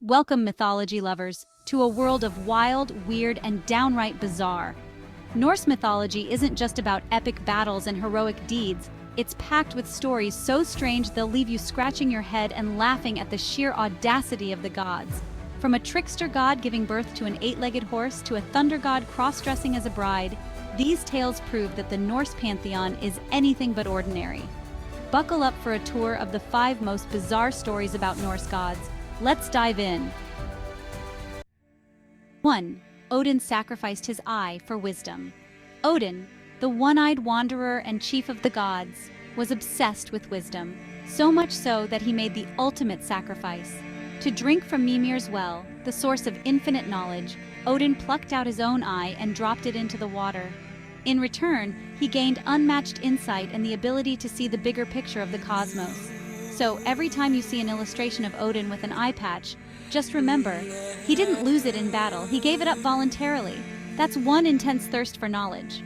Welcome, mythology lovers, to a world of wild, weird, and downright bizarre. Norse mythology isn't just about epic battles and heroic deeds, it's packed with stories so strange they'll leave you scratching your head and laughing at the sheer audacity of the gods. From a trickster god giving birth to an eight-legged horse to a thunder god cross-dressing as a bride, these tales prove that the Norse pantheon is anything but ordinary. Buckle up for a tour of the 5 most bizarre stories about Norse gods. Let's dive in. 1. Odin sacrificed his eye for wisdom. Odin, the one-eyed wanderer and chief of the gods, was obsessed with wisdom, so much so that he made the ultimate sacrifice. To drink from Mimir's well, the source of infinite knowledge, Odin plucked out his own eye and dropped it into the water. In return, he gained unmatched insight and the ability to see the bigger picture of the cosmos. So every time you see an illustration of Odin with an eye patch, just remember, he didn't lose it in battle, he gave it up voluntarily. That's one intense thirst for knowledge.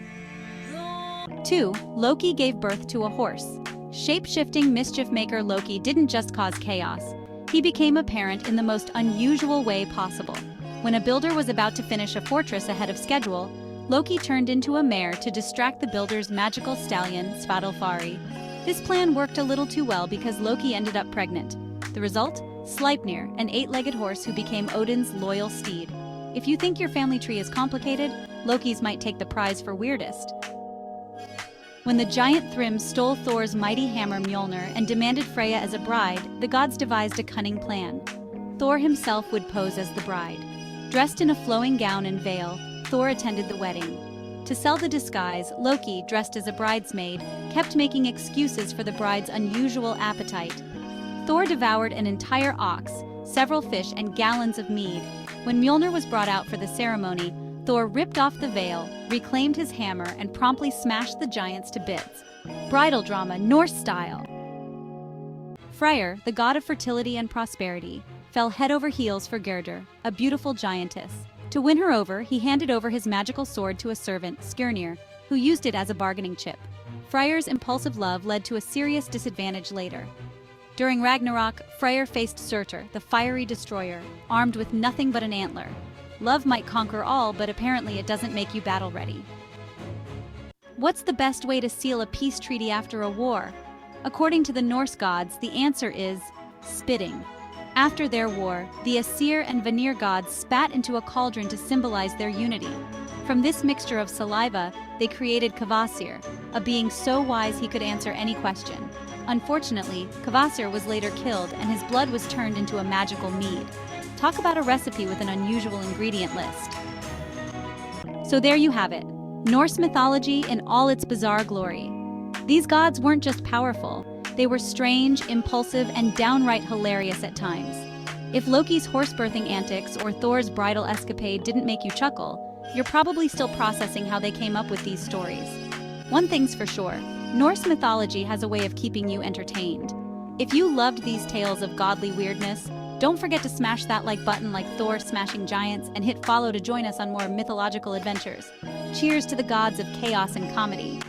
2. Loki gave birth to a horse. Shape-shifting mischief maker Loki didn't just cause chaos. He became a parent in the most unusual way possible. When a builder was about to finish a fortress ahead of schedule, Loki turned into a mare to distract the builder's magical stallion, Svadilfari. This plan worked a little too well because Loki ended up pregnant. The result? Sleipnir, an 8-legged horse who became Odin's loyal steed. If you think your family tree is complicated, Loki's might take the prize for weirdest. When the giant Thrym stole Thor's mighty hammer Mjolnir and demanded Freya as a bride, the gods devised a cunning plan. Thor himself would pose as the bride. Dressed in a flowing gown and veil, Thor attended the wedding. To sell the disguise, Loki, dressed as a bridesmaid, kept making excuses for the bride's unusual appetite. Thor devoured an entire ox, several fish, and gallons of mead. When Mjolnir was brought out for the ceremony, Thor ripped off the veil, reclaimed his hammer, and promptly smashed the giants to bits. Bridal drama, Norse style. Freyr, the god of fertility and prosperity, fell head over heels for Gerdur, a beautiful giantess. To win her over, he handed over his magical sword to a servant, Skirnir, who used it as a bargaining chip. Freyr's impulsive love led to a serious disadvantage later. During Ragnarok, Freyr faced Surtur, the fiery destroyer, armed with nothing but an antler. Love might conquer all, but apparently it doesn't make you battle-ready. What's the best way to seal a peace treaty after a war? According to the Norse gods, the answer is spitting. After their war, the Aesir and Vanir gods spat into a cauldron to symbolize their unity. From this mixture of saliva, they created Kvasir, a being so wise he could answer any question. Unfortunately, Kvasir was later killed and his blood was turned into a magical mead. Talk about a recipe with an unusual ingredient list. So there you have it, Norse mythology in all its bizarre glory. These gods weren't just powerful, they were strange, impulsive, and downright hilarious at times. If Loki's horse-birthing antics or Thor's bridal escapade didn't make you chuckle, you're probably still processing how they came up with these stories. One thing's for sure, Norse mythology has a way of keeping you entertained. If you loved these tales of godly weirdness, don't forget to smash that like button like Thor smashing giants and hit follow to join us on more mythological adventures. Cheers to the gods of chaos and comedy.